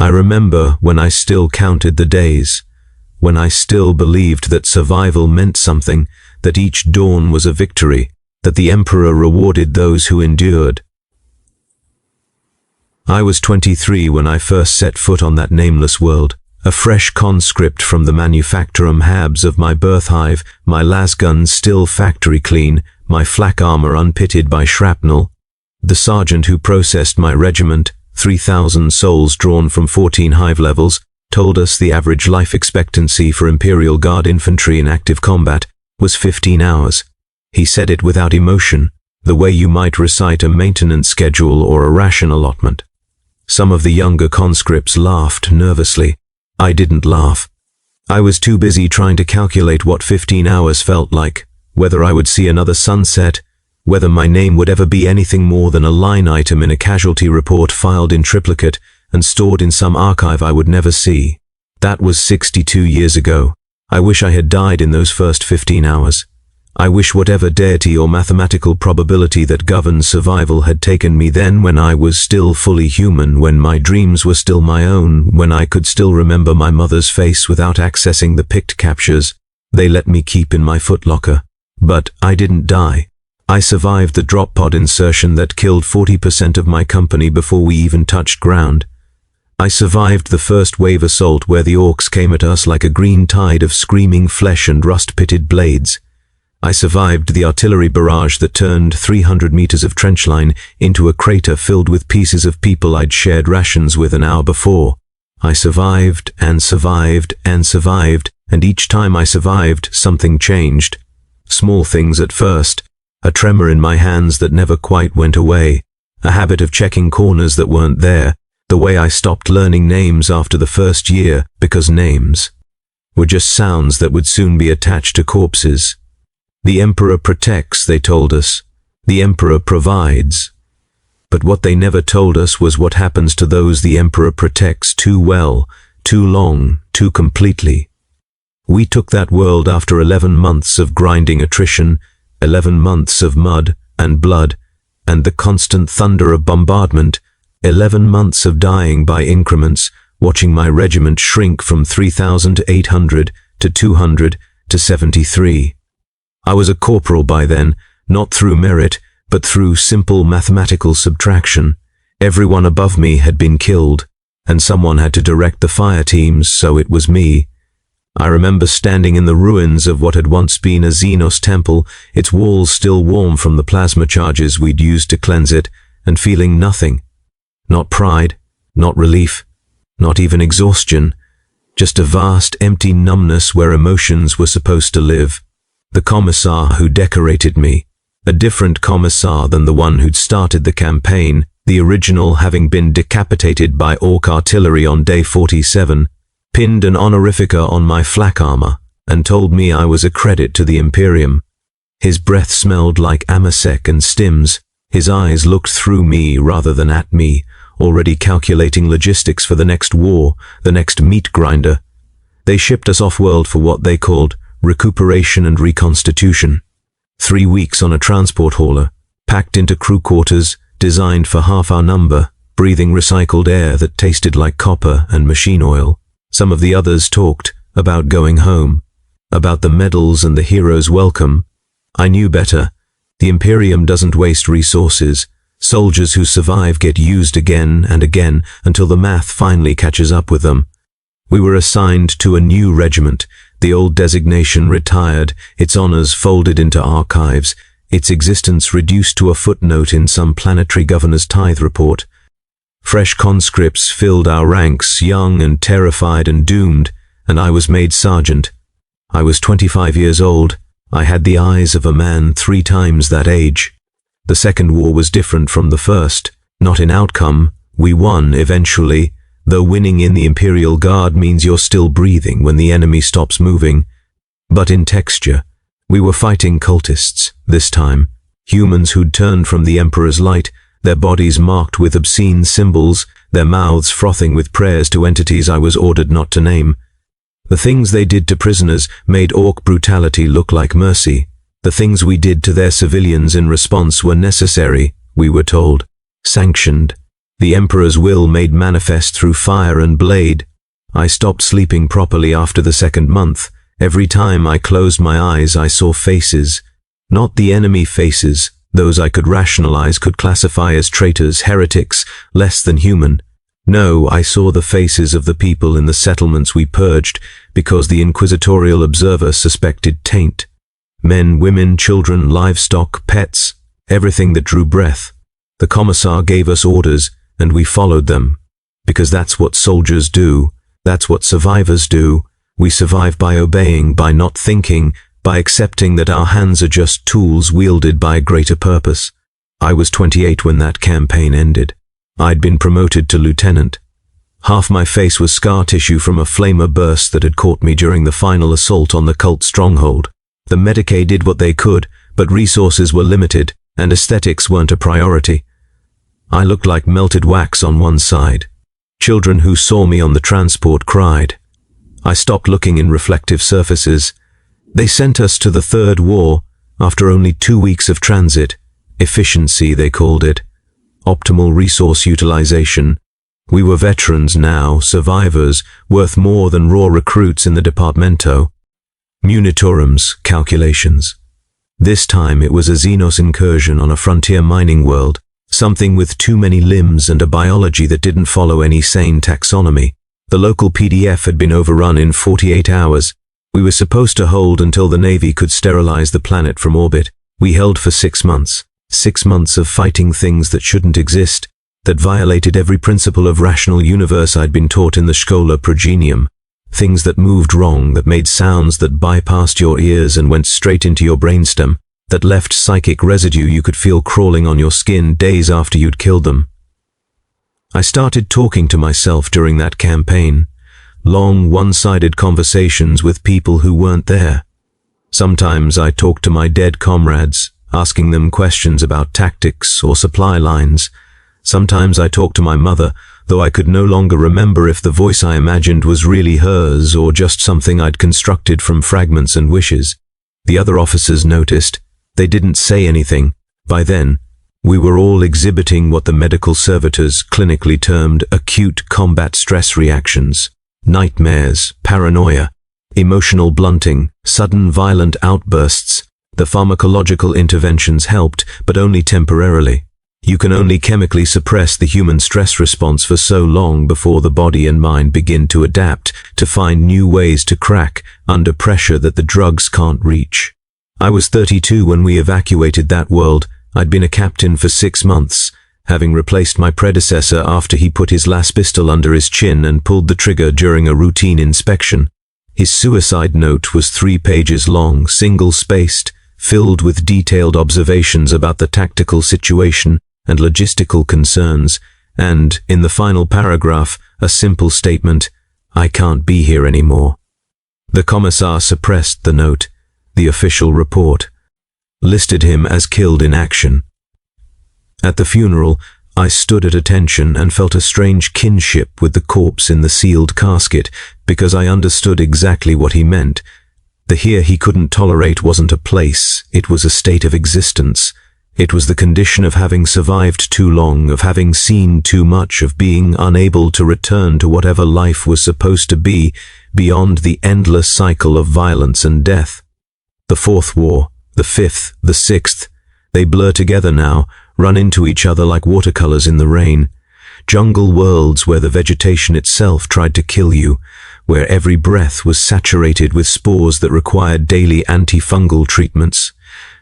I remember when I still counted the days, when I still believed that survival meant something, that each dawn was a victory, that the Emperor rewarded those who endured. I was 23 when I first set foot on that nameless world, a fresh conscript from the manufacturum habs of my birth hive, my lasguns still factory clean, my flak armor unpitted by shrapnel. The sergeant who processed my regiment, 3,000 souls drawn from 14 hive levels, told us the average life expectancy for Imperial Guard infantry in active combat was 15 hours. He said it without emotion, the way you might recite a maintenance schedule or a ration allotment. Some of the younger conscripts laughed nervously. I didn't laugh. I was too busy trying to calculate what 15 hours felt like, whether I would see another sunset, whether my name would ever be anything more than a line item in a casualty report filed in triplicate and stored in some archive I would never see. That was 62 years ago. I wish I had died in those first 15 hours. I wish whatever deity or mathematical probability that governs survival had taken me then, when I was still fully human, when my dreams were still my own, when I could still remember my mother's face without accessing the picked captures they let me keep in my footlocker. But I didn't die. I survived the drop pod insertion that killed 40% of my company before we even touched ground. I survived the first wave assault where the orcs came at us like a green tide of screaming flesh and rust-pitted blades. I survived the artillery barrage that turned 300 meters of trench line into a crater filled with pieces of people I'd shared rations with an hour before. I survived and survived and survived, and each time I survived, something changed. Small things at first, a tremor in my hands that never quite went away, a habit of checking corners that weren't there, the way I stopped learning names after the first year because names were just sounds that would soon be attached to corpses. The Emperor protects, they told us. The Emperor provides. But what they never told us was what happens to those the Emperor protects too well, too long, too completely. We took that world after 11 months of grinding attrition, 11 months of mud and blood, and the constant thunder of bombardment, 11 months of dying by increments, watching my regiment shrink from 3,800 to 200 to 73. I was a corporal by then, not through merit, but through simple mathematical subtraction. Everyone above me had been killed, and someone had to direct the fire teams, so it was me. I remember standing in the ruins of what had once been a Xenos temple, its walls still warm from the plasma charges we'd used to cleanse it, and feeling nothing. Not pride, not relief, not even exhaustion, just a vast, empty numbness where emotions were supposed to live. The commissar who decorated me, a different commissar than the one who'd started the campaign, the original having been decapitated by orc artillery on day 47, pinned an honorifica on my flak armor and told me I was a credit to the Imperium. His breath smelled like amasec and stims. His eyes looked through me rather than at me, already calculating logistics for the next war, the next meat grinder. They shipped us off-world for what they called recuperation and reconstitution. 3 weeks on a transport hauler, packed into crew quarters, designed for half our number, breathing recycled air that tasted like copper and machine oil. Some of the others talked about going home, about the medals and the hero's welcome. I knew better. The Imperium doesn't waste resources. Soldiers who survive get used again and again until the math finally catches up with them. We were assigned to a new regiment, the old designation retired, its honors folded into archives, its existence reduced to a footnote in some planetary governor's tithe report. Fresh conscripts filled our ranks, young and terrified and doomed, and I was made sergeant. I was 25 years old. I had the eyes of a man 3 times that age. The second war was different from the first, not in outcome. We won eventually, though winning in the Imperial Guard means you're still breathing when the enemy stops moving. But in texture, we were fighting cultists, this time, humans who'd turned from the Emperor's light, their bodies marked with obscene symbols, their mouths frothing with prayers to entities I was ordered not to name. The things they did to prisoners made orc brutality look like mercy. The things we did to their civilians in response were necessary, we were told, sanctioned. The Emperor's will made manifest through fire and blade. I stopped sleeping properly after the second month. Every time I closed my eyes, I saw faces. Not the enemy faces, those I could rationalize, could classify as traitors, heretics, less than human. No, I saw the faces of the people in the settlements we purged, because the inquisitorial observer suspected taint. Men, women, children, livestock, pets, everything that drew breath. The commissar gave us orders, and we followed them. Because that's what soldiers do. That's what survivors do. We survive by obeying, by not thinking, by accepting that our hands are just tools wielded by a greater purpose. I was 28 when that campaign ended. I'd been promoted to lieutenant. Half my face was scar tissue from a flamer burst that had caught me during the final assault on the cult stronghold. The Medicae did what they could, but resources were limited, and aesthetics weren't a priority. I looked like melted wax on one side. Children who saw me on the transport cried. I stopped looking in reflective surfaces. They sent us to the Third War after only 2 weeks of transit. Efficiency, they called it. Optimal resource utilization. We were veterans now, survivors, worth more than raw recruits in the Departamento. Munitorums, calculations. This time it was a Xenos incursion on a frontier mining world, something with too many limbs and a biology that didn't follow any sane taxonomy. The local PDF had been overrun in 48 hours. We were supposed to hold until the Navy could sterilize the planet from orbit. We held for 6 months. 6 months of fighting things that shouldn't exist, that violated every principle of rational universe I'd been taught in the Schola Progenium. Things that moved wrong, that made sounds that bypassed your ears and went straight into your brainstem, that left psychic residue you could feel crawling on your skin days after you'd killed them. I started talking to myself during that campaign. Long, one-sided conversations with people who weren't there. Sometimes I talked to my dead comrades, asking them questions about tactics or supply lines. Sometimes I talked to my mother, though I could no longer remember if the voice I imagined was really hers or just something I'd constructed from fragments and wishes. The other officers noticed. They didn't say anything. By then, we were all exhibiting what the medical servitors clinically termed acute combat stress reactions. Nightmares, paranoia, emotional blunting, sudden violent outbursts. The pharmacological interventions helped, but only temporarily. You can only chemically suppress the human stress response for so long before the body and mind begin to adapt, to find new ways to crack under pressure that the drugs can't reach. I was 32 when we evacuated that world. I'd been a captain for 6 months, having replaced my predecessor after he put his last pistol under his chin and pulled the trigger during a routine inspection. His suicide note was 3 pages long, single-spaced, filled with detailed observations about the tactical situation and logistical concerns, and, in the final paragraph, a simple statement, "I can't be here anymore." The commissar suppressed the note. The official report listed him as killed in action. At the funeral, I stood at attention and felt a strange kinship with the corpse in the sealed casket, because I understood exactly what he meant. The here he couldn't tolerate wasn't a place, it was a state of existence. It was the condition of having survived too long, of having seen too much, of being unable to return to whatever life was supposed to be, beyond the endless cycle of violence and death. The Fourth War, the Fifth, the Sixth, they blur together now, run into each other like watercolors in the rain. Jungle worlds where the vegetation itself tried to kill you, where every breath was saturated with spores that required daily antifungal treatments.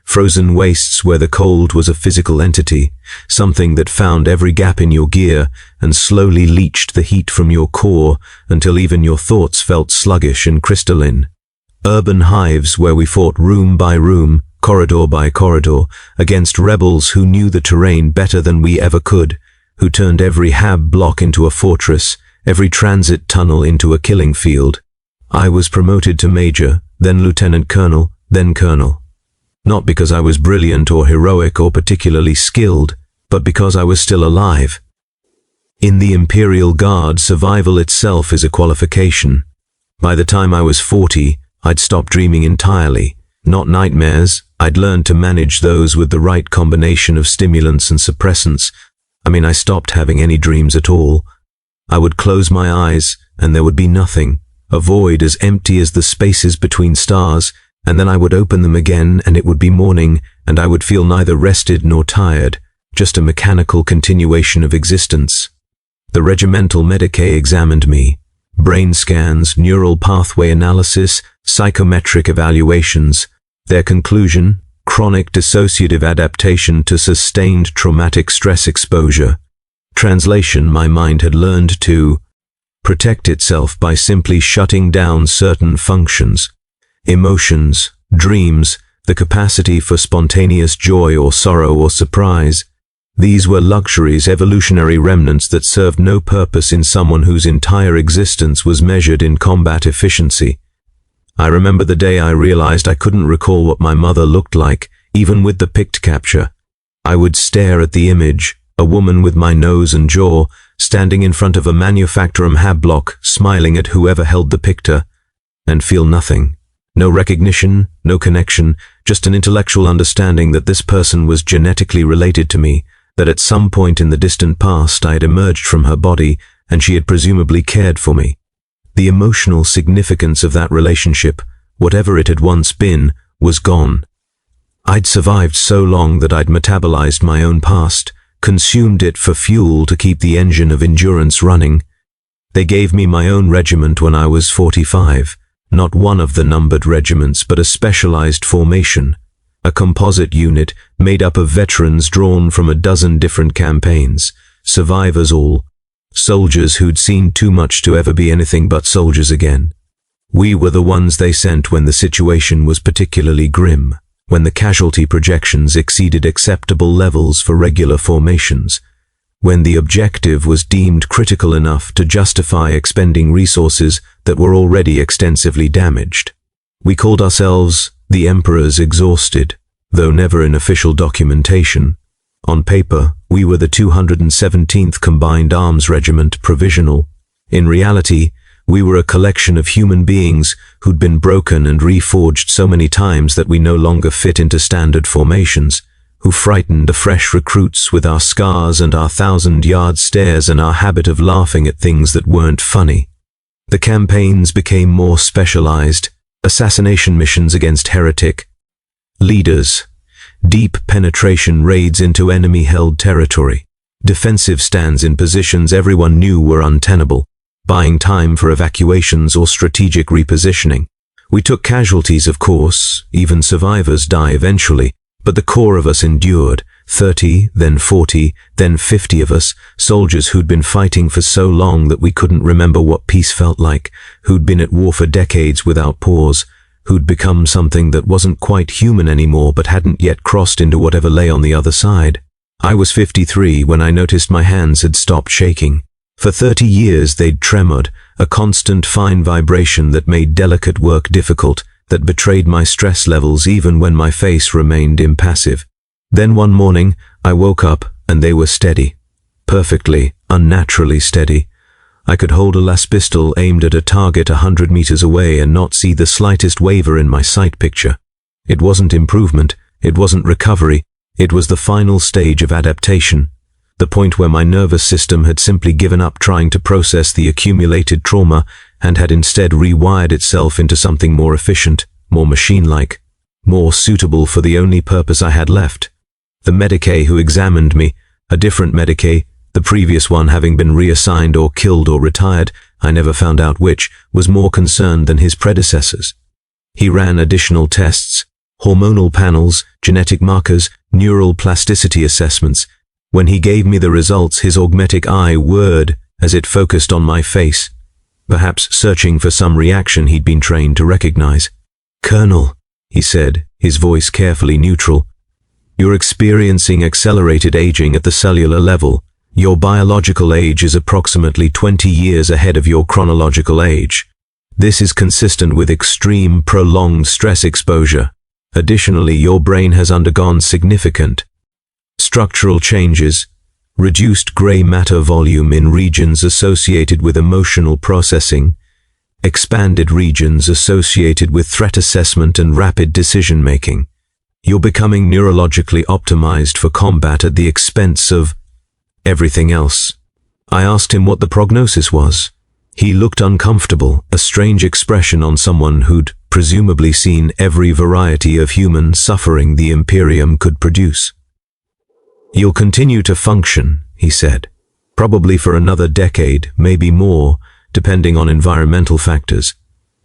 Frozen wastes where the cold was a physical entity, something that found every gap in your gear and slowly leached the heat from your core until even your thoughts felt sluggish and crystalline. Urban hives where we fought room by room, corridor by corridor, against rebels who knew the terrain better than we ever could, who turned every hab block into a fortress, every transit tunnel into a killing field. I was promoted to major, then lieutenant colonel, then colonel. Not because I was brilliant or heroic or particularly skilled, but because I was still alive. In the Imperial Guard, survival itself is a qualification. By the time I was 40, I'd stopped dreaming entirely. Not nightmares, I'd learned to manage those with the right combination of stimulants and suppressants. I stopped having any dreams at all. I would close my eyes, and there would be nothing, a void as empty as the spaces between stars, and then I would open them again, and it would be morning, and I would feel neither rested nor tired, just a mechanical continuation of existence. The regimental Medicae examined me. Brain scans, neural pathway analysis, psychometric evaluations. Their conclusion: chronic dissociative adaptation to sustained traumatic stress exposure. Translation: my mind had learned to protect itself by simply shutting down certain functions. Emotions, dreams, the capacity for spontaneous joy or sorrow or surprise. These were luxuries, evolutionary remnants that served no purpose in someone whose entire existence was measured in combat efficiency. I remember the day I realized I couldn't recall what my mother looked like, even with the pict capture. I would stare at the image, a woman with my nose and jaw, standing in front of a manufacturum hab block, smiling at whoever held the picture, and feel nothing. No recognition, no connection, just an intellectual understanding that this person was genetically related to me, that at some point in the distant past I had emerged from her body and she had presumably cared for me. The emotional significance of that relationship, whatever it had once been, was gone. I'd survived so long that I'd metabolized my own past, consumed it for fuel to keep the engine of endurance running. They gave me my own regiment when I was 45, not one of the numbered regiments, but a specialized formation, a composite unit made up of veterans drawn from a dozen different campaigns, survivors all, soldiers who'd seen too much to ever be anything but soldiers again. We were the ones they sent when the situation was particularly grim, when the casualty projections exceeded acceptable levels for regular formations, when the objective was deemed critical enough to justify expending resources that were already extensively damaged. We called ourselves the Emperor's Exhausted, though never in official documentation. On paper, we were the 217th Combined Arms Regiment Provisional. In reality, we were a collection of human beings who'd been broken and reforged so many times that we no longer fit into standard formations, who frightened the fresh recruits with our scars and our 1,000-yard stares and our habit of laughing at things that weren't funny. The campaigns became more specialized, assassination missions against heretic leaders, deep penetration raids into enemy-held territory, defensive stands in positions everyone knew were untenable, buying time for evacuations or strategic repositioning. We took casualties, of course, even survivors die eventually, but the core of us endured, 30, then 40, then 50 of us, soldiers who'd been fighting for so long that we couldn't remember what peace felt like, who'd been at war for decades without pause, who'd become something that wasn't quite human anymore but hadn't yet crossed into whatever lay on the other side. I was 53 when I noticed my hands had stopped shaking. For 30 years they'd tremored, a constant fine vibration that made delicate work difficult, that betrayed my stress levels even when my face remained impassive. Then one morning, I woke up and they were steady. Perfectly, unnaturally steady. I could hold a las pistol aimed at a target 100 meters away and not see the slightest waver in my sight picture. It wasn't improvement, it wasn't recovery, it was the final stage of adaptation. The point where my nervous system had simply given up trying to process the accumulated trauma and had instead rewired itself into something more efficient, more machine-like, more suitable for the only purpose I had left. The Medicae who examined me, a different Medicae, the previous one having been reassigned or killed or retired, I never found out which, was more concerned than his predecessors. He ran additional tests, hormonal panels, genetic markers, neural plasticity assessments. When he gave me the results, his augmetic eye whirred as it focused on my face, perhaps searching for some reaction he'd been trained to recognize. "Colonel," he said, his voice carefully neutral, "you're experiencing accelerated aging at the cellular level. Your biological age is approximately 20 years ahead of your chronological age. This is consistent with extreme, prolonged stress exposure. Additionally, your brain has undergone significant structural changes, reduced gray matter volume in regions associated with emotional processing, expanded regions associated with threat assessment and rapid decision-making. You're becoming neurologically optimized for combat at the expense of everything else. I asked him what the prognosis was. He looked uncomfortable, a strange expression on someone who'd presumably seen every variety of human suffering the Imperium could produce. "You'll continue to function," he said, "probably for another decade, maybe more, depending on environmental factors.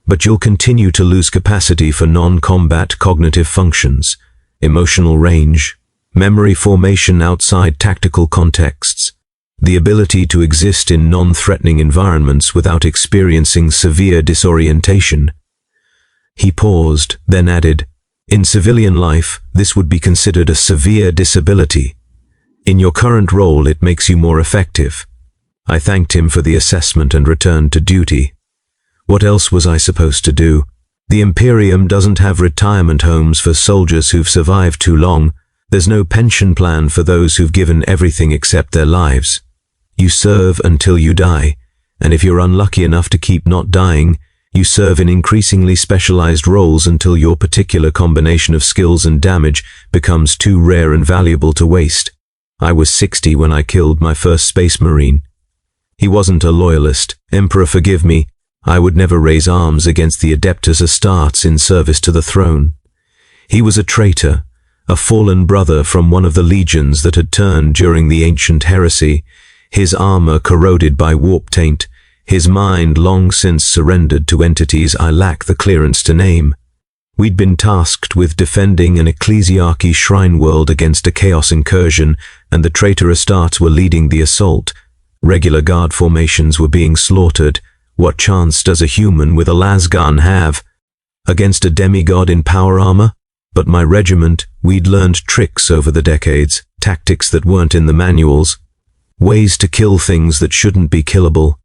But you'll continue to lose capacity for non-combat cognitive functions, emotional range, memory formation outside tactical contexts, the ability to exist in non-threatening environments without experiencing severe disorientation." He paused, then added, "In civilian life, this would be considered a severe disability. In your current role, it makes you more effective." I thanked him for the assessment and returned to duty. What else was I supposed to do? The Imperium doesn't have retirement homes for soldiers who've survived too long. There's no pension plan for those who've given everything except their lives. You serve until you die, and if you're unlucky enough to keep not dying, you serve in increasingly specialized roles until your particular combination of skills and damage becomes too rare and valuable to waste. I was 60 when I killed my first Space Marine. He wasn't a loyalist. Emperor forgive me, I would never raise arms against the Adeptus Astartes in service to the throne. He was a traitor, a fallen brother from one of the legions that had turned during the ancient heresy, his armor corroded by warp taint, his mind long since surrendered to entities I lack the clearance to name. We'd been tasked with defending an ecclesiarchy shrine world against a chaos incursion, and the traitor Astartes were leading the assault. Regular guard formations were being slaughtered. What chance does a human with a lasgun have against a demigod in power armor? But my regiment, we'd learned tricks over the decades, tactics that weren't in the manuals, ways to kill things that shouldn't be killable.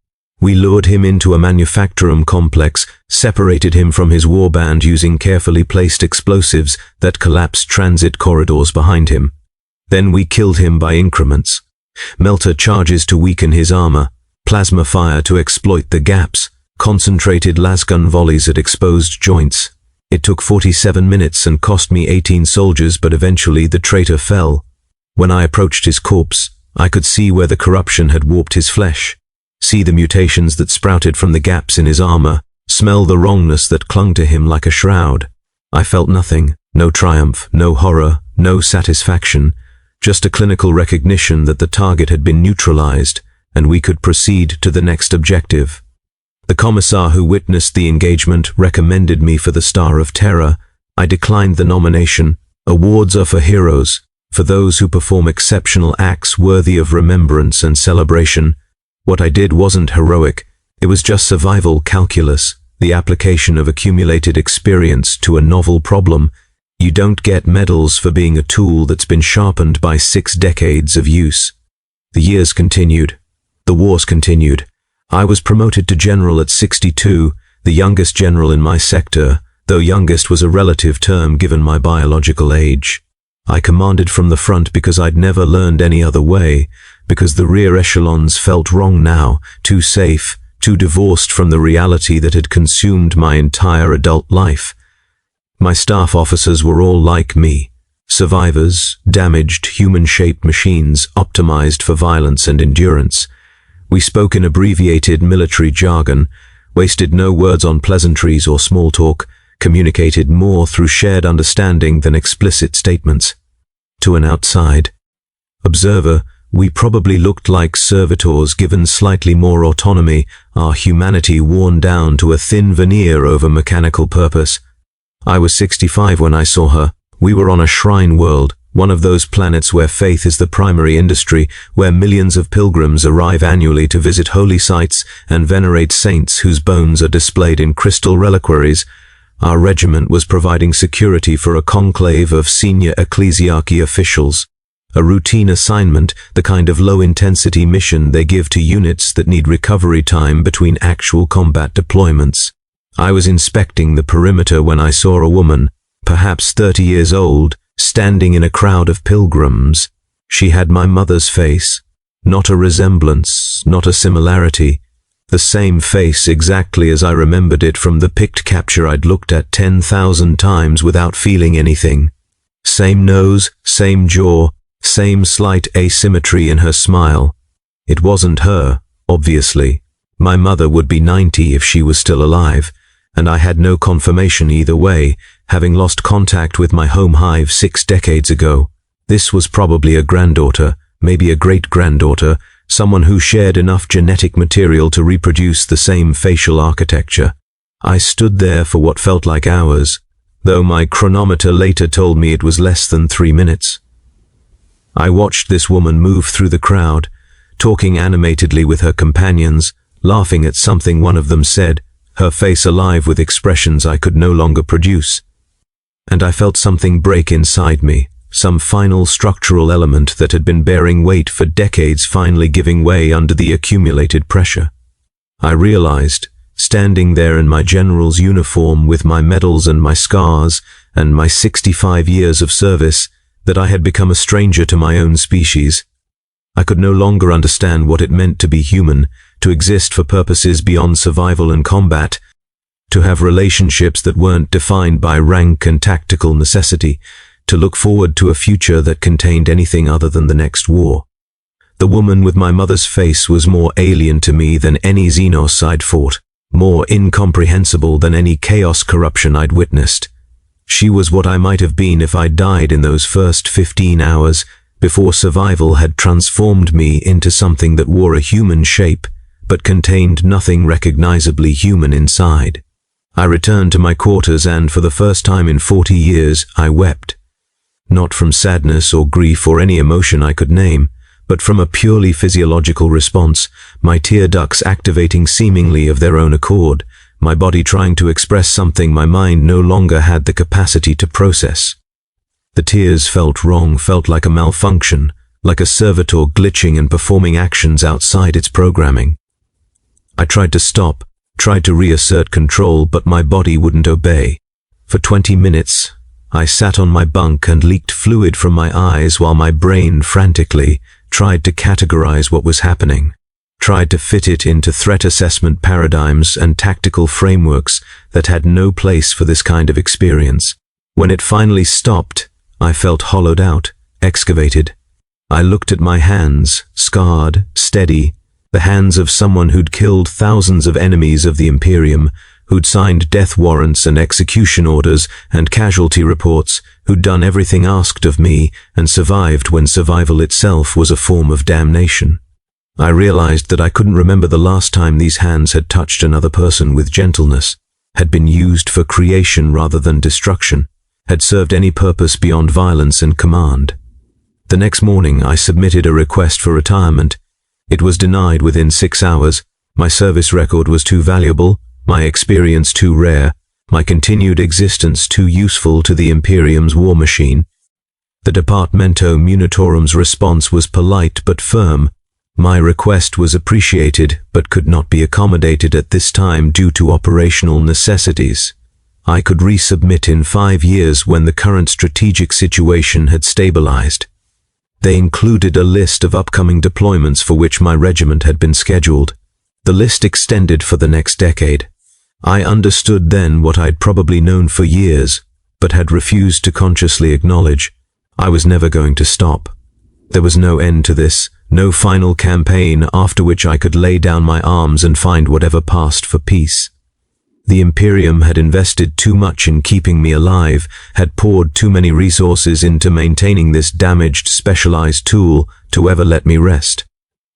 We lured him into a manufactorum complex, separated him from his warband using carefully placed explosives that collapsed transit corridors behind him. Then we killed him by increments. Melter charges to weaken his armor, plasma fire to exploit the gaps, concentrated lasgun volleys at exposed joints. It took 47 minutes and cost me 18 soldiers, but eventually the traitor fell. When I approached his corpse, I could see where the corruption had warped his flesh, see the mutations that sprouted from the gaps in his armor, smell the wrongness that clung to him like a shroud. I felt nothing, no triumph, no horror, no satisfaction, just a clinical recognition that the target had been neutralized and we could proceed to the next objective. The commissar who witnessed the engagement recommended me for the Star of Terror. I declined the nomination. Awards are for heroes, for those who perform exceptional acts worthy of remembrance and celebration. What I did wasn't heroic, it was just survival calculus, the application of accumulated experience to a novel problem. You don't get medals for being a tool that's been sharpened by 6 decades of use. The years continued. The wars continued. I was promoted to general at 62, the youngest general in my sector, though youngest was a relative term given my biological age. I commanded from the front because I'd never learned any other way, because the rear echelons felt wrong now, too safe, too divorced from the reality that had consumed my entire adult life. My staff officers were all like me, survivors, damaged, human-shaped machines optimized for violence and endurance. We spoke in abbreviated military jargon, wasted no words on pleasantries or small talk, communicated more through shared understanding than explicit statements. To an outside observer, we probably looked like servitors given slightly more autonomy, our humanity worn down to a thin veneer over mechanical purpose. I was 65 when I saw her. We were on a shrine world, one of those planets where faith is the primary industry, where millions of pilgrims arrive annually to visit holy sites and venerate saints whose bones are displayed in crystal reliquaries. Our regiment was providing security for a conclave of senior ecclesiarchy officials. A routine assignment, the kind of low-intensity mission they give to units that need recovery time between actual combat deployments. I was inspecting the perimeter when I saw a woman, perhaps 30 years old, standing in a crowd of pilgrims. She had my mother's face, not a resemblance, not a similarity. The same face exactly as I remembered it from the picked capture I'd looked at 10,000 times without feeling anything. Same nose, same jaw, Same slight asymmetry in her smile. It wasn't her, obviously. My mother would be 90 if she was still alive, and I had no confirmation either way, having lost contact with my home hive 6 decades ago. This was probably a granddaughter, maybe a great-granddaughter, someone who shared enough genetic material to reproduce the same facial architecture. I stood there for what felt like hours, though my chronometer later told me it was less than 3 minutes. I watched this woman move through the crowd, talking animatedly with her companions, laughing at something one of them said, her face alive with expressions I could no longer produce. And I felt something break inside me, some final structural element that had been bearing weight for decades finally giving way under the accumulated pressure. I realized, standing there in my general's uniform with my medals and my scars and my 65 years of service, that I had become a stranger to my own species. I could no longer understand what it meant to be human, to exist for purposes beyond survival and combat, to have relationships that weren't defined by rank and tactical necessity, to look forward to a future that contained anything other than the next war. The woman with my mother's face was more alien to me than any Xenos I'd fought, more incomprehensible than any chaos corruption I'd witnessed. She was what I might have been if I died in those first 15 hours, before survival had transformed me into something that wore a human shape, but contained nothing recognizably human inside. I returned to my quarters and, for the first time in 40 years, I wept. Not from sadness or grief or any emotion I could name, but from a purely physiological response, my tear ducts activating seemingly of their own accord, my body trying to express something my mind no longer had the capacity to process. The tears felt wrong, felt like a malfunction, like a servitor glitching and performing actions outside its programming. I tried to stop, tried to reassert control, but my body wouldn't obey. For 20 minutes, I sat on my bunk and leaked fluid from my eyes while my brain frantically tried to categorize what was happening, tried to fit it into threat assessment paradigms and tactical frameworks that had no place for this kind of experience. When it finally stopped, I felt hollowed out, excavated. I looked at my hands, scarred, steady, the hands of someone who'd killed thousands of enemies of the Imperium, who'd signed death warrants and execution orders and casualty reports, who'd done everything asked of me and survived when survival itself was a form of damnation. I realized that I couldn't remember the last time these hands had touched another person with gentleness, had been used for creation rather than destruction, had served any purpose beyond violence and command. The next morning I submitted a request for retirement. It was denied within 6 hours. My service record was too valuable, my experience too rare, my continued existence too useful to the Imperium's war machine. The Departamento Munitorum's response was polite but firm. My request was appreciated but could not be accommodated at this time due to operational necessities. I could resubmit in 5 years when the current strategic situation had stabilized. They included a list of upcoming deployments for which my regiment had been scheduled. The list extended for the next decade. I understood then what I'd probably known for years, but had refused to consciously acknowledge. I was never going to stop. There was no end to this, no final campaign after which I could lay down my arms and find whatever passed for peace. The Imperium had invested too much in keeping me alive, had poured too many resources into maintaining this damaged, specialized tool to ever let me rest.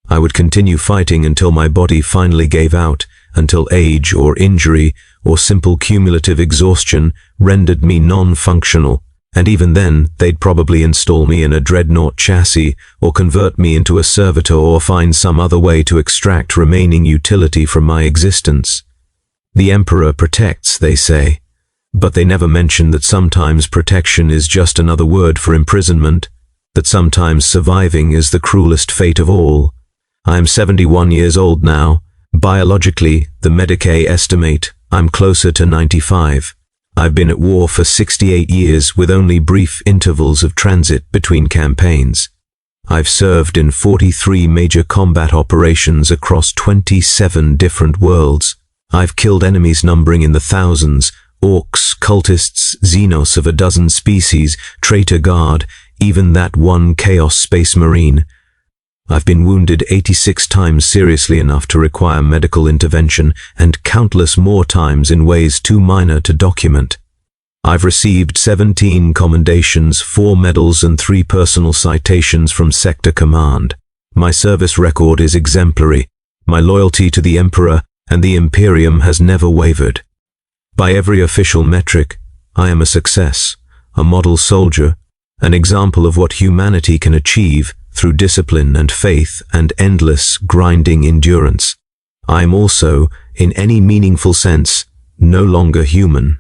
I would continue fighting until my body finally gave out, until age or injury or simple cumulative exhaustion rendered me non-functional, and even then they'd probably install me in a dreadnought chassis or convert me into a servitor or find some other way to extract remaining utility from my existence. The Emperor protects, they say, but they never mention that sometimes protection is just another word for imprisonment, that sometimes surviving is the cruelest fate of all. I am 71 years old now. Biologically, the Medicae estimate I'm closer to 95. I've been at war for 68 years with only brief intervals of transit between campaigns. I've served in 43 major combat operations across 27 different worlds. I've killed enemies numbering in the thousands, orcs, cultists, Xenos of a dozen species, traitor guard, even that one Chaos Space Marine. I've been wounded 86 times seriously enough to require medical intervention, and countless more times in ways too minor to document. I've received 17 commendations, 4 medals and 3 personal citations from Sector Command. My service record is exemplary. My loyalty to the Emperor and the Imperium has never wavered. By every official metric, I am a success, a model soldier, an example of what humanity can achieve through discipline and faith and endless, grinding endurance. I am also, in any meaningful sense, no longer human.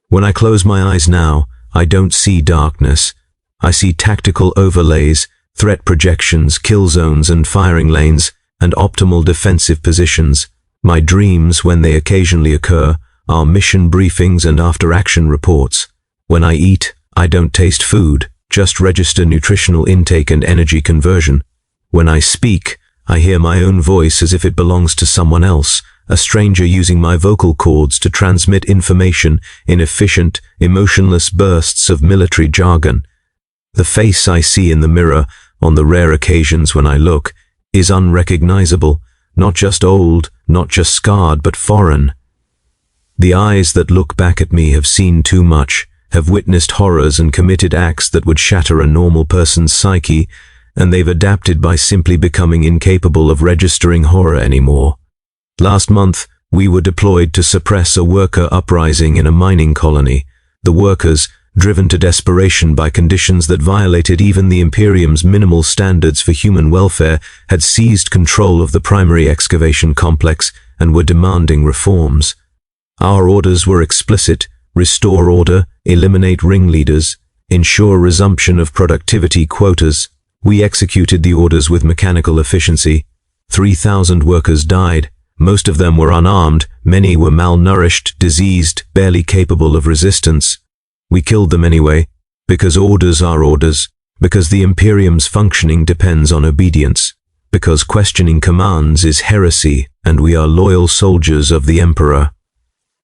When I close my eyes now, I don't see darkness. I see tactical overlays, threat projections, kill zones and firing lanes, and optimal defensive positions. My dreams, when they occasionally occur, are mission briefings and after-action reports. When I eat, I don't taste food, just register nutritional intake and energy conversion. When I speak, I hear my own voice as if it belongs to someone else, a stranger using my vocal cords to transmit information in efficient, emotionless bursts of military jargon. The face I see in the mirror, on the rare occasions when I look, is unrecognizable, not just old, not just scarred, but foreign. The eyes that look back at me have seen too much, have witnessed horrors and committed acts that would shatter a normal person's psyche, and they've adapted by simply becoming incapable of registering horror anymore. Last month, we were deployed to suppress a worker uprising in a mining colony. The workers, driven to desperation by conditions that violated even the Imperium's minimal standards for human welfare, had seized control of the primary excavation complex and were demanding reforms. Our orders were explicit: restore order, eliminate ringleaders, ensure resumption of productivity quotas. We executed the orders with mechanical efficiency. 3,000 workers died. Most of them were unarmed, many were malnourished, diseased, barely capable of resistance. We killed them anyway, because orders are orders, because the Imperium's functioning depends on obedience, because questioning commands is heresy, and we are loyal soldiers of the Emperor.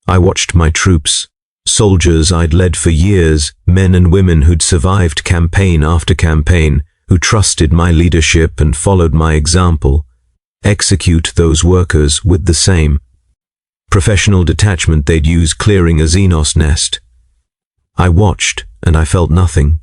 I watched my troops, soldiers I'd led for years, men and women who'd survived campaign after campaign, who trusted my leadership and followed my example, execute those workers with the same professional detachment they'd use clearing a Xenos nest. I watched, and I felt nothing.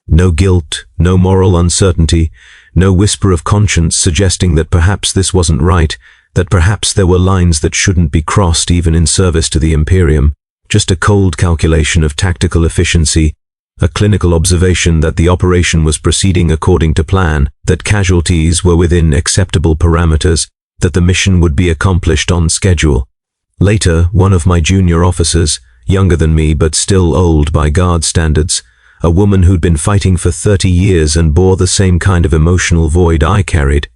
No guilt, no moral uncertainty, no whisper of conscience suggesting that perhaps this wasn't right, that perhaps there were lines that shouldn't be crossed even in service to the Imperium. Just a cold calculation of tactical efficiency, a clinical observation that the operation was proceeding according to plan, that casualties were within acceptable parameters, that the mission would be accomplished on schedule. Later, one of my junior officers, younger than me but still old by guard standards, a woman who'd been fighting for 30 years and bore the same kind of emotional void I carried,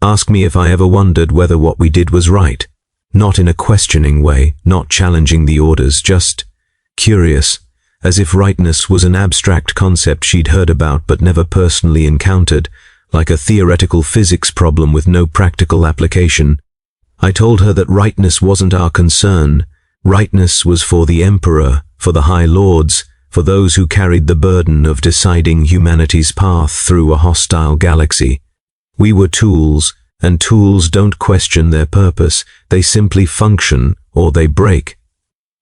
asked me if I ever wondered whether what we did was right. Not in a questioning way, not challenging the orders, just curious, as if rightness was an abstract concept she'd heard about but never personally encountered, like a theoretical physics problem with no practical application. I told her that rightness wasn't our concern. Rightness was for the Emperor, for the High Lords, for those who carried the burden of deciding humanity's path through a hostile galaxy. We were tools, and tools don't question their purpose, they simply function or they break.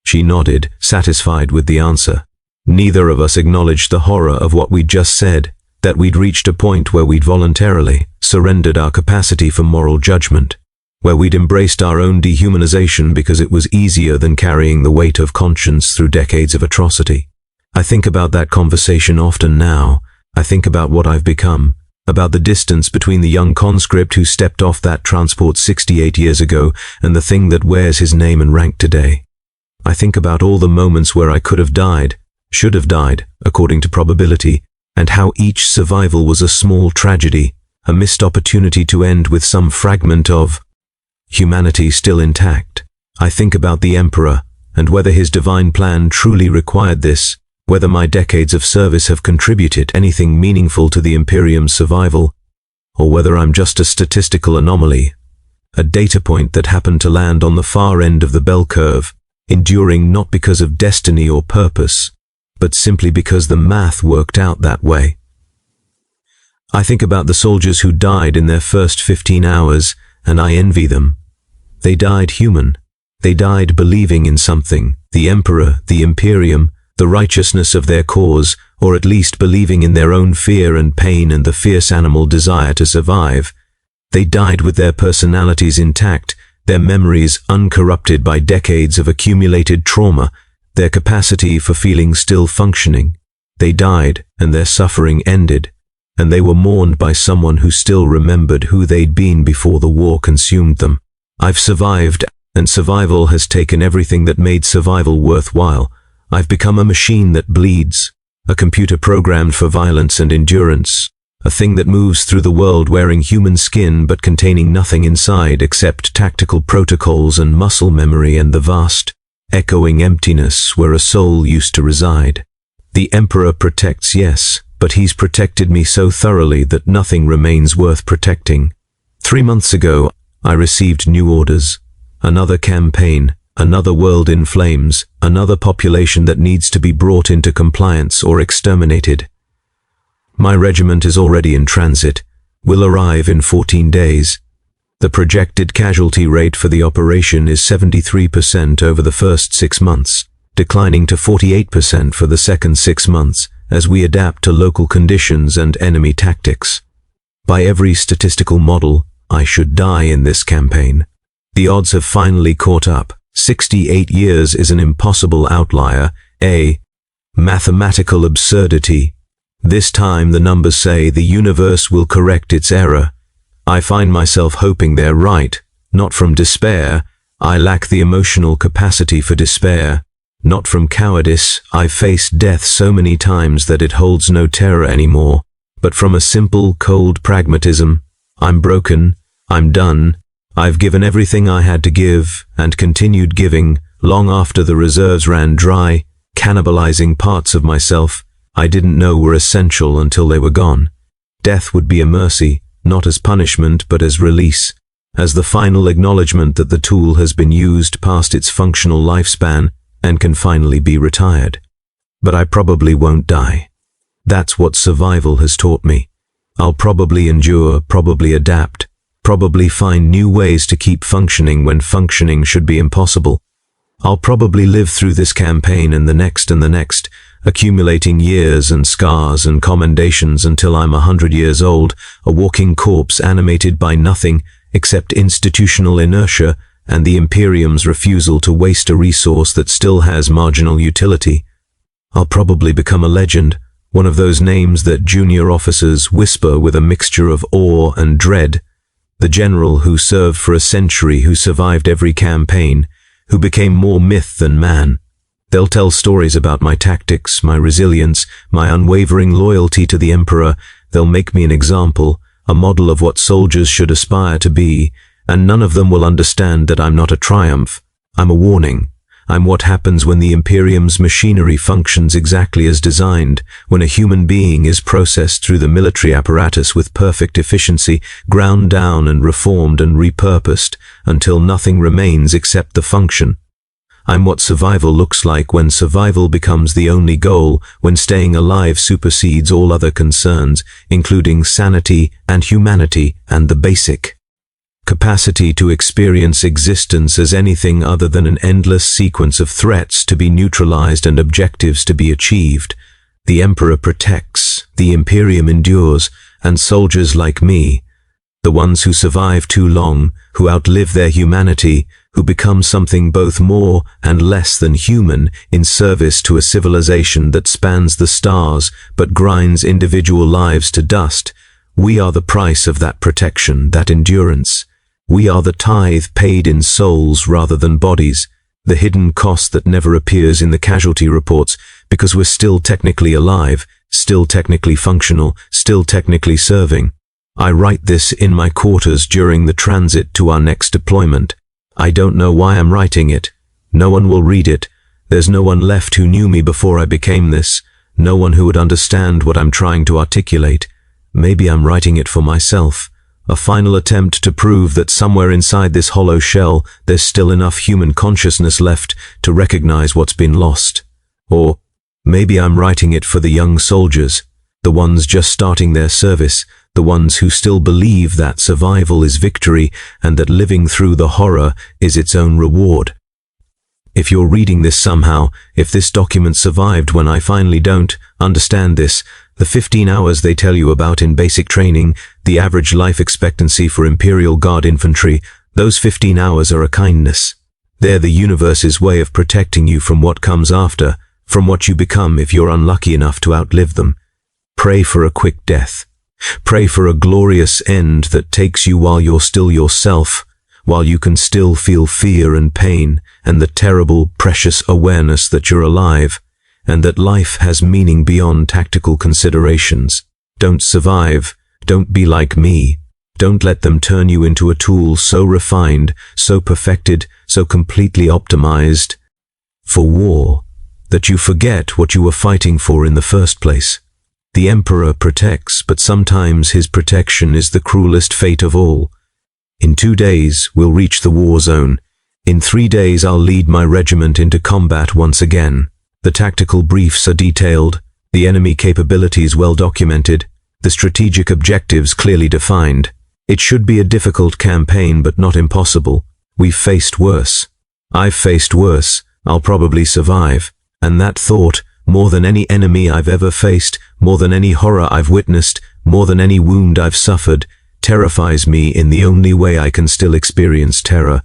She nodded, satisfied with the answer. Neither of us acknowledged the horror of what we'd just said, that we'd reached a point where we'd voluntarily surrendered our capacity for moral judgment, where we'd embraced our own dehumanization because it was easier than carrying the weight of conscience through decades of atrocity. I think about that conversation often now. I think about what I've become, about the distance between the young conscript who stepped off that transport 68 years ago and the thing that wears his name and rank today. I think about all the moments where I could have died, should have died, according to probability, and how each survival was a small tragedy, a missed opportunity to end with some fragment of humanity still intact. I think about the Emperor, and whether his divine plan truly required this, whether my decades of service have contributed anything meaningful to the Imperium's survival, or whether I'm just a statistical anomaly, a data point that happened to land on the far end of the bell curve, enduring not because of destiny or purpose, but simply because the math worked out that way. I think about the soldiers who died in their first 15 hours, and I envy them. They died human. They died believing in something, the Emperor, the Imperium, the righteousness of their cause, or at least believing in their own fear and pain and the fierce animal desire to survive. They died with their personalities intact, their memories uncorrupted by decades of accumulated trauma, their capacity for feeling still functioning. They died, and their suffering ended, and they were mourned by someone who still remembered who they'd been before the war consumed them. I've survived, and survival has taken everything that made survival worthwhile. I've become a machine that bleeds, a computer programmed for violence and endurance, a thing that moves through the world wearing human skin but containing nothing inside except tactical protocols and muscle memory and the vast, echoing emptiness where a soul used to reside. The Emperor protects, yes, but he's protected me so thoroughly that nothing remains worth protecting. 3 months ago, I received new orders. Another campaign, another world in flames, another population that needs to be brought into compliance or exterminated. My regiment is already in transit, will arrive in 14 days. The projected casualty rate for the operation is 73% over the first 6 months, declining to 48% for the second 6 months as we adapt to local conditions and enemy tactics. By every statistical model, I should die in this campaign. The odds have finally caught up. 68 years is an impossible outlier, a mathematical absurdity. This time the numbers say the universe will correct its error. I find myself hoping they're right, not from despair. I lack the emotional capacity for despair. Not from cowardice, I've faced death so many times that it holds no terror anymore, but from a simple, cold pragmatism. I'm broken, I'm done, I've given everything I had to give, and continued giving, long after the reserves ran dry, cannibalizing parts of myself I didn't know were essential until they were gone. Death would be a mercy, not as punishment but as release, as the final acknowledgement that the tool has been used past its functional lifespan and can finally be retired. But I probably won't die. That's what survival has taught me. I'll probably endure, probably adapt, probably find new ways to keep functioning when functioning should be impossible. I'll probably live through this campaign and the next, accumulating years and scars and commendations until I'm 100 years old, a walking corpse animated by nothing except institutional inertia and the Imperium's refusal to waste a resource that still has marginal utility. I'll probably become a legend, one of those names that junior officers whisper with a mixture of awe and dread. The general who served for a century, who survived every campaign, who became more myth than man. They'll tell stories about my tactics, my resilience, my unwavering loyalty to the Emperor. They'll make me an example, a model of what soldiers should aspire to be, and none of them will understand that I'm not a triumph. I'm a warning. I'm what happens when the Imperium's machinery functions exactly as designed, when a human being is processed through the military apparatus with perfect efficiency, ground down and reformed and repurposed, until nothing remains except the function. I'm what survival looks like when survival becomes the only goal, when staying alive supersedes all other concerns, including sanity and humanity and the basic capacity to experience existence as anything other than an endless sequence of threats to be neutralized and objectives to be achieved. The Emperor protects, the Imperium endures, and soldiers like me, the ones who survive too long, who outlive their humanity, who become something both more and less than human in service to a civilization that spans the stars but grinds individual lives to dust. We are the price of that protection, that endurance. We are the tithe paid in souls rather than bodies, the hidden cost that never appears in the casualty reports because we're still technically alive, still technically functional, still technically serving. I write this in my quarters during the transit to our next deployment. I don't know why I'm writing it. No one will read it. There's no one left who knew me before I became this. No one who would understand what I'm trying to articulate. Maybe I'm writing it for myself. A final attempt to prove that somewhere inside this hollow shell there's still enough human consciousness left to recognize what's been lost. Or Maybe I'm writing it for the young soldiers, the ones just starting their service, the ones who still believe that survival is victory and that living through the horror is its own reward. If you're reading this somehow, if this document survived when I finally don't, understand this: the 15 hours they tell you about in basic training, the average life expectancy for Imperial Guard infantry, those 15 hours are a kindness. They're the universe's way of protecting you from what comes after, from what you become if you're unlucky enough to outlive them. Pray for a quick death. Pray for a glorious end that takes you while you're still yourself, while you can still feel fear and pain and the terrible, precious awareness that you're alive, and that life has meaning beyond tactical considerations. Don't survive. Don't be like me. Don't let them turn you into a tool so refined, so perfected, so completely optimized for war that you forget what you were fighting for in the first place. The Emperor protects, but sometimes his protection is the cruelest fate of all. In 2 days, we'll reach the war zone. In 3 days, I'll lead my regiment into combat once again. The tactical briefs are detailed, the enemy capabilities well documented, the strategic objectives clearly defined. It should be a difficult campaign, but not impossible. We've faced worse. I've faced worse. I'll probably survive. And that thought, more than any enemy I've ever faced, more than any horror I've witnessed, more than any wound I've suffered, terrifies me in the only way I can still experience terror.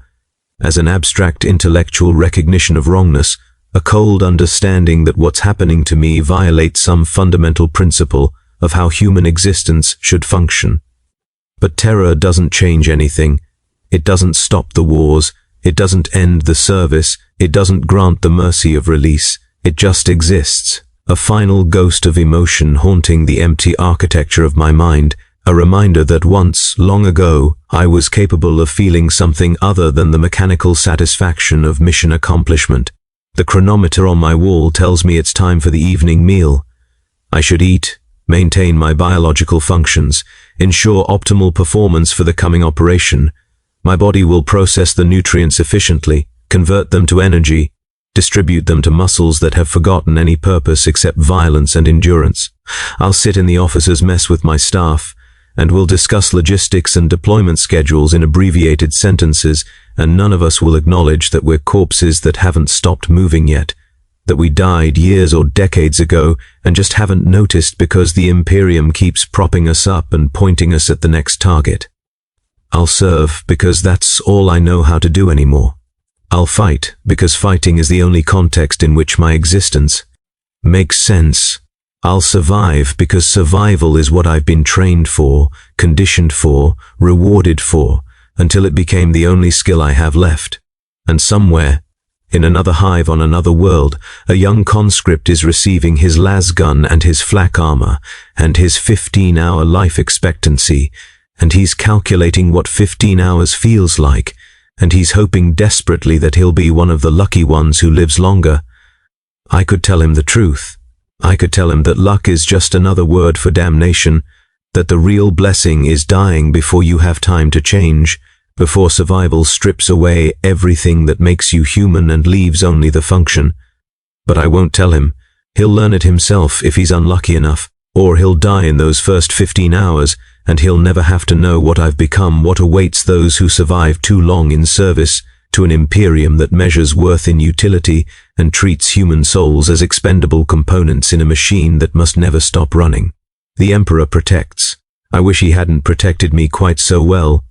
As an abstract intellectual recognition of wrongness, a cold understanding that what's happening to me violates some fundamental principle of how human existence should function. But terror doesn't change anything. It doesn't stop the wars. It doesn't end the service. It doesn't grant the mercy of release. It just exists, a final ghost of emotion haunting the empty architecture of my mind, a reminder that once, long ago, I was capable of feeling something other than the mechanical satisfaction of mission accomplishment. The chronometer on my wall tells me it's time for the evening meal. I should eat, maintain my biological functions, ensure optimal performance for the coming operation. My body will process the nutrients efficiently, convert them to energy, distribute them to muscles that have forgotten any purpose except violence and endurance. I'll sit in the officers' mess with my staff, and we'll discuss logistics and deployment schedules in abbreviated sentences, and none of us will acknowledge that we're corpses that haven't stopped moving yet, that we died years or decades ago and just haven't noticed because the Imperium keeps propping us up and pointing us at the next target. I'll serve because that's all I know how to do anymore. I'll fight because fighting is the only context in which my existence makes sense. I'll survive because survival is what I've been trained for, conditioned for, rewarded for, until it became the only skill I have left. And somewhere, in another hive on another world, a young conscript is receiving his lasgun and his flak armor, and his 15-hour life expectancy, and he's calculating what 15 hours feels like, and he's hoping desperately that he'll be one of the lucky ones who lives longer. I could tell him the truth. I could tell him that luck is just another word for damnation, that the real blessing is dying before you have time to change, before survival strips away everything that makes you human and leaves only the function. But I won't tell him. He'll learn it himself if he's unlucky enough, or he'll die in those first 15 hours, and he'll never have to know what I've become, what awaits those who survive too long in service to an Imperium that measures worth in utility and treats human souls as expendable components in a machine that must never stop running. The Emperor protects. I wish he hadn't protected me quite so well,